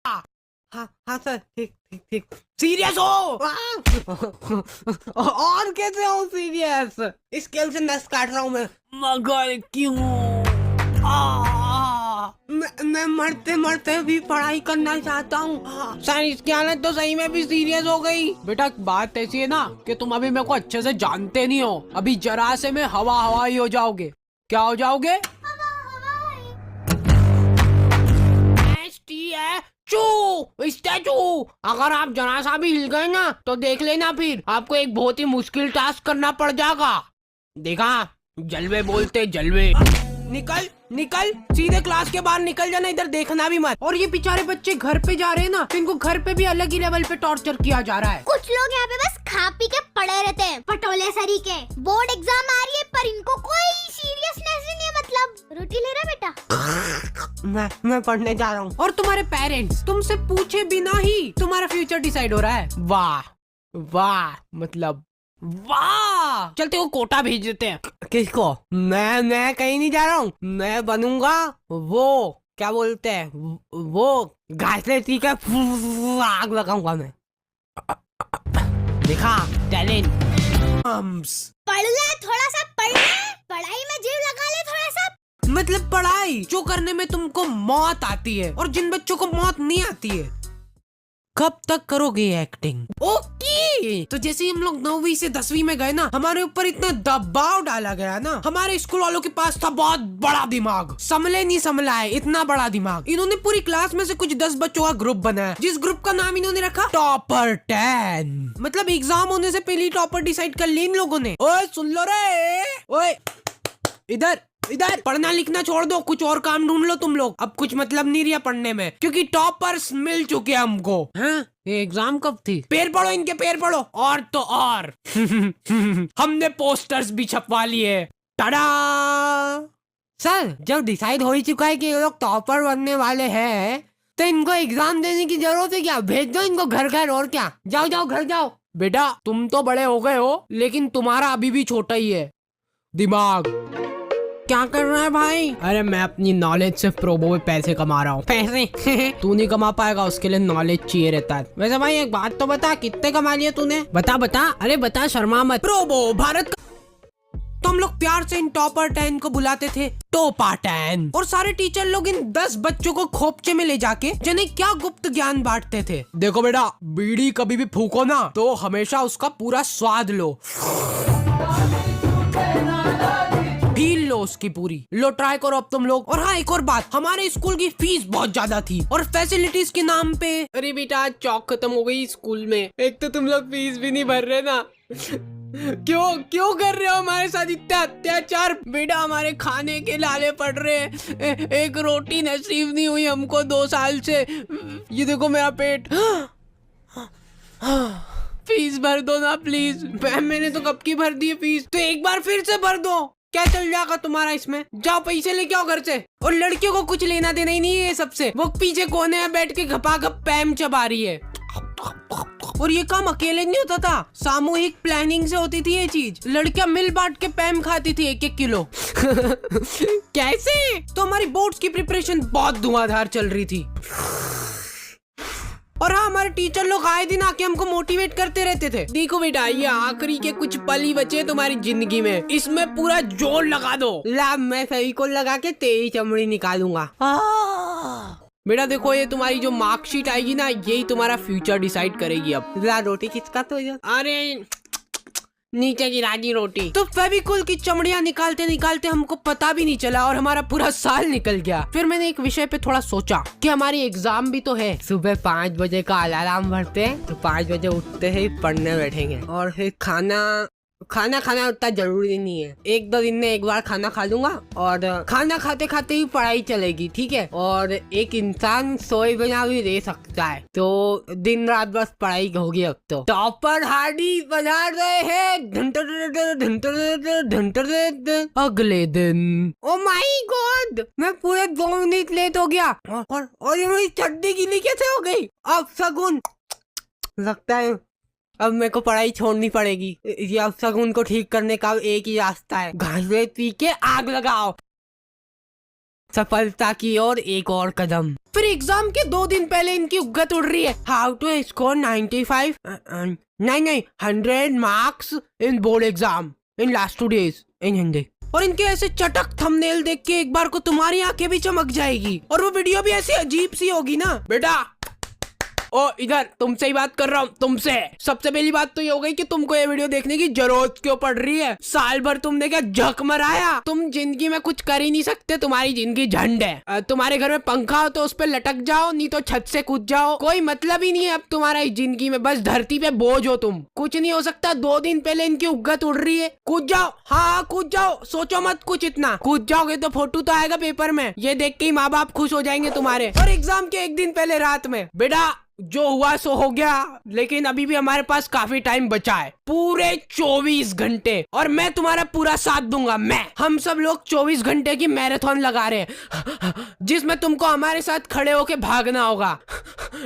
हाँ हाँ सर, ठीक ठीक ठीक। सीरियस हो? और कैसे हो सीरियस? इस स्केल से नस काट रहा हूँ मैं। मगर क्यों? मैं मरते मरते भी पढ़ाई करना चाहता हूँ सर। इसकी हालत तो सही में भी सीरियस हो गई। बेटा बात ऐसी है ना कि तुम अभी मेरे को अच्छे से जानते नहीं हो। अभी जरा से में हवा हवा ही हो जाओगे। क्या हो जाओगे? स्टैचू। अगर आप जरा सा भी हिल गए ना तो देख लेना, फिर आपको एक बहुत ही मुश्किल टास्क करना पड़ जाएगा। देखा, जलवे बोलते जलवे। निकल निकल, सीधे क्लास के बाहर निकल जाना, इधर देखना भी मत। और ये बेचारे बच्चे घर पे जा रहे हैं ना, तो इनको घर पे भी अलग ही लेवल पे टॉर्चर किया जा रहा है। कुछ लोग यहाँ पे बस खा पी के पड़े रहते हैं, पटोले सरी के। बोर्ड एग्जाम आ रही है पर इनको कोई सीरियसनेस ही नहीं है। मतलब रोटी ले रहा बेटा? मैं पढ़ने जा रहा हूँ। और तुम्हारे पेरेंट्स तुमसे पूछे बिना ही तुम्हारा फ्यूचर डिसाइड हो रहा है। वाह वाह, मतलब वाह, चलते वो कोटा भेज देते हैं। किसको? मैं कहीं नहीं जा रहा हूँ। मैं बनूंगा वो, क्या बोलते हैं, वो घासलेटी का आग लगाऊंगा मैं। देखा टैलेंट। पढ़ ले थोड़ा सा, पढ़ ले, पढ़ाई में जीव लगा ले थोड़ा सा। मतलब पढ़ाई जो करने में तुमको मौत आती है और जिन बच्चों को मौत नहीं आती है। कब तक करोगे एक्टिंग? ओके, तो जैसे हम लोग 9वीं से 10वीं में गए ना, हमारे ऊपर इतना दबाव डाला गया ना। हमारे स्कूल वालों के पास था बहुत बड़ा दिमाग, समले नहीं समला है इतना बड़ा दिमाग। इन्होंने पूरी क्लास में से कुछ 10 बच्चों का ग्रुप बनाया, जिस ग्रुप का नाम इन्होंने रखा टॉपर 10। मतलब एग्जाम होने से पहले टॉपर डिसाइड कर ली इन लोगों ने। ओए सुन लो रे, ओए इधर इधर, पढ़ना लिखना छोड़ दो, कुछ और काम ढूंढ लो तुम लोग। अब कुछ मतलब नहीं रहा पढ़ने में, क्योंकि टॉपर्स मिल चुके हमको। हाँ, ये एग्जाम कब थी? पैर पढ़ो इनके, पैर पढ़ो। और तो और हमने पोस्टर्स भी छपवा लिए। टाडा! सर, जब डिसाइड हो ही चुका है कि ये लोग टॉपर बनने वाले हैं, तो इनको एग्जाम देने की जरूरत है क्या? भेज दो इनको घर घर, और क्या। जाओ जाओ घर जाओ। बेटा तुम तो बड़े हो गए हो, लेकिन तुम्हारा अभी भी छोटा ही है दिमाग। क्या कर रहा है भाई? अरे मैं अपनी नॉलेज से प्रोबो में पैसे कमा रहा हूँ। पैसे? तू नहीं कमा पाएगा, उसके लिए नॉलेज चाहिए रहता है। वैसे भाई एक बात तो बता, कितने कमा लिए तूने? बता बता, अरे बता, शर्मा मत। प्रोबो भारत का। तो हम लोग प्यार से इन टॉपर 10 को बुलाते थे टोपा 10। और सारे टीचर लोग इन 10 बच्चों को खोपचे में ले जाके जिन्हें क्या गुप्त ज्ञान बांटते थे। देखो बेटा, बीड़ी कभी भी फूको ना तो हमेशा उसका पूरा स्वाद लो, फील लो उसकी पूरी। लो ट्राई करो अब तुम लोग। और हाँ, एक और बात, हमारे स्कूल की फीस बहुत ज्यादा थी और फैसिलिटीज के नाम पे। अरे बेटा, चौक खत्म हो गई स्कूल में। एक तो तुम लोग फीस भी नहीं भर रहे ना। क्यों क्यों कर रहे हो हमारे साथ इतना अत्याचार? बेटा हमारे खाने के लाले पड़ रहे हैं, एक रोटी नसीब नहीं हुई हमको 2 साल से। ये देखो मेरा पेट। फीस भर दो ना प्लीज। मैंने तो कब की भर दी है फीस, तो एक बार फिर से भर दो। क्या चल जाएगा तुम्हारा इसमें? जाओ पैसे लेके आओ घर से। और लड़कियों को कुछ लेना देना ही नहीं है सबसे। वो पीछे कोने में बैठ के घपा घप पैम चबा रही है। और ये काम अकेले नहीं होता था, सामूहिक प्लानिंग से होती थी ये चीज। लड़कियां मिल बांट के पैम खाती थी 1-1 किलो। कैसे? तो हमारी बोर्ड्स की प्रिपरेशन बहुत धुआंधार चल रही थी। और हाँ, हमारे टीचर लोग आए दिन आके हमको मोटिवेट करते रहते थे। देखो बेटा, ये आखिरी के कुछ पल ही बचे तुम्हारी जिंदगी में, इसमें पूरा जोर लगा दो। ला, मैं सही को लगा के तेरी चमड़ी निकालूंगा। बेटा देखो, ये तुम्हारी जो मार्कशीट आएगी ना, यही तुम्हारा फ्यूचर डिसाइड करेगी। अब ला, रोटी किसका? तो अरे नीचे गिरा दी रोटी। तो फेविकोल की चमड़ियां निकालते निकालते हमको पता भी नहीं चला और हमारा पूरा साल निकल गया। फिर मैंने एक विषय पे थोड़ा सोचा कि हमारी एग्जाम भी तो है। सुबह 5 बजे का अलार्म भरते हैं, तो 5 बजे उठते ही पढ़ने बैठेंगे। और फिर खाना खाना उतना जरूरी नहीं है। 1-2 दिन में एक बार खाना खा लूंगा और खाना खाते खाते ही पढ़ाई चलेगी, ठीक है। और एक इंसान सोए बिना भी रह सकता है, तो दिन रात बस पढ़ाई होगी। अब तो टॉपर हार्डी बना रहे हैं। अगले दिन, ओ माय गॉड, मैं पूरे 2 मिनट लेट हो गया। और ये मेरी चड्डी गीली कैसे हो गई? अब शगुन, लगता है अब मेरे को पढ़ाई छोड़नी पड़ेगी। ये अब शगुन को ठीक करने का एक ही रास्ता है, घासलेट पी के आग लगाओ। सफलता की ओर एक और कदम। फिर एग्जाम के 2 दिन पहले इनकी उग्गत उड़ रही है, हाउ टू स्कोर 95 नहीं 100 marks in board exam in last 2 days इन हिंदी। और इनके ऐसे चटक थंबनेल देख के एक बार को तुम्हारी आंखें भी चमक जाएगी और वो वीडियो भी ऐसी अजीब सी होगी ना। बेटा ओ इधर तुमसे ही बात कर रहा हूँ, तुमसे। सबसे पहली बात तो ये हो गई कि तुमको ये वीडियो देखने की जरूरत क्यों पड़ रही है। साल भर तुमने क्या झक मराया, तुम जिंदगी में कुछ कर ही नहीं सकते, तुम्हारी जिंदगी झंड है। तुम्हारे घर में पंखा हो तो उस पर लटक जाओ, नहीं तो छत से कूद जाओ, कोई मतलब ही नहीं है अब तुम्हारा इस जिंदगी में, बस धरती पे बोझ हो तुम, कुछ नहीं हो सकता। 2 दिन पहले इनकी उग्गत उड़ रही है, कूद जाओ, हाँ कूद जाओ, सोचो मत कुछ इतना, कूद जाओगे तो फोटो तो आएगा पेपर में, ये देख के ही माँ बाप खुश हो जाएंगे तुम्हारे। और एग्जाम के 1 दिन पहले रात में बेटा जो हुआ सो हो गया, लेकिन अभी भी हमारे पास काफी टाइम बचा है, पूरे 24 घंटे, और मैं तुम्हारा पूरा साथ दूंगा। हम सब लोग 24 घंटे की मैराथन लगा रहे हैं जिसमें तुमको हमारे साथ खड़े होके भागना होगा।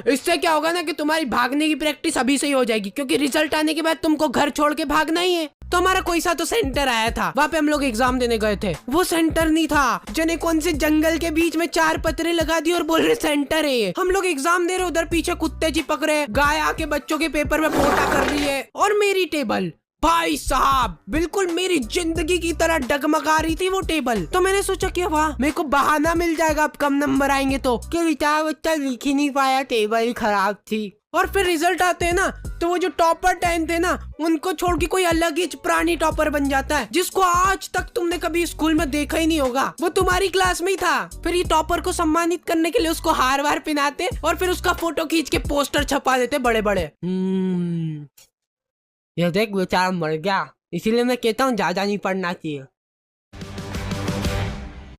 इससे क्या होगा ना कि तुम्हारी भागने की प्रैक्टिस अभी से ही हो जाएगी, क्योंकि रिजल्ट आने के बाद तुमको घर छोड़ के भागना ही है। तो हमारा कोई सा तो सेंटर आया था, वहाँ पे हम लोग एग्जाम देने गए थे, वो सेंटर नहीं था। जने कौन से जंगल के बीच में 4 पत्रे लगा दिए और बोल रहे सेंटर है ये। हम लोग एग्जाम दे रहे, उधर पीछे कुत्ते चिपक रहे, गाय आके बच्चों के पेपर में पोटा कर रही है, और मेरी टेबल भाई साहब बिल्कुल मेरी जिंदगी की तरह डगमगा रही थी वो टेबल। तो मैंने सोचा कि वाह मेरे को बहाना मिल जाएगा अब कम नंबर आएंगे तो, कि बेचारा बच्चा लिख ही नहीं पाया, टेबल खराब थी। और फिर रिजल्ट आते हैं ना, तो वो जो टॉपर 10 थे ना, उनको छोड़ के कोई अलग ही प्राणी टॉपर बन जाता है, जिसको आज तक तुमने कभी स्कूल में देखा ही नहीं होगा, वो तुम्हारी क्लास में ही था। फिर ये टॉपर को सम्मानित करने के लिए उसको हार वार पहनाते और फिर उसका फोटो खींच के पोस्टर छपा देते बड़े बड़े। ये देख बेचारा मर गया, इसीलिए मैं कहता हूँ ज्यादा नहीं पढ़ना चाहिए।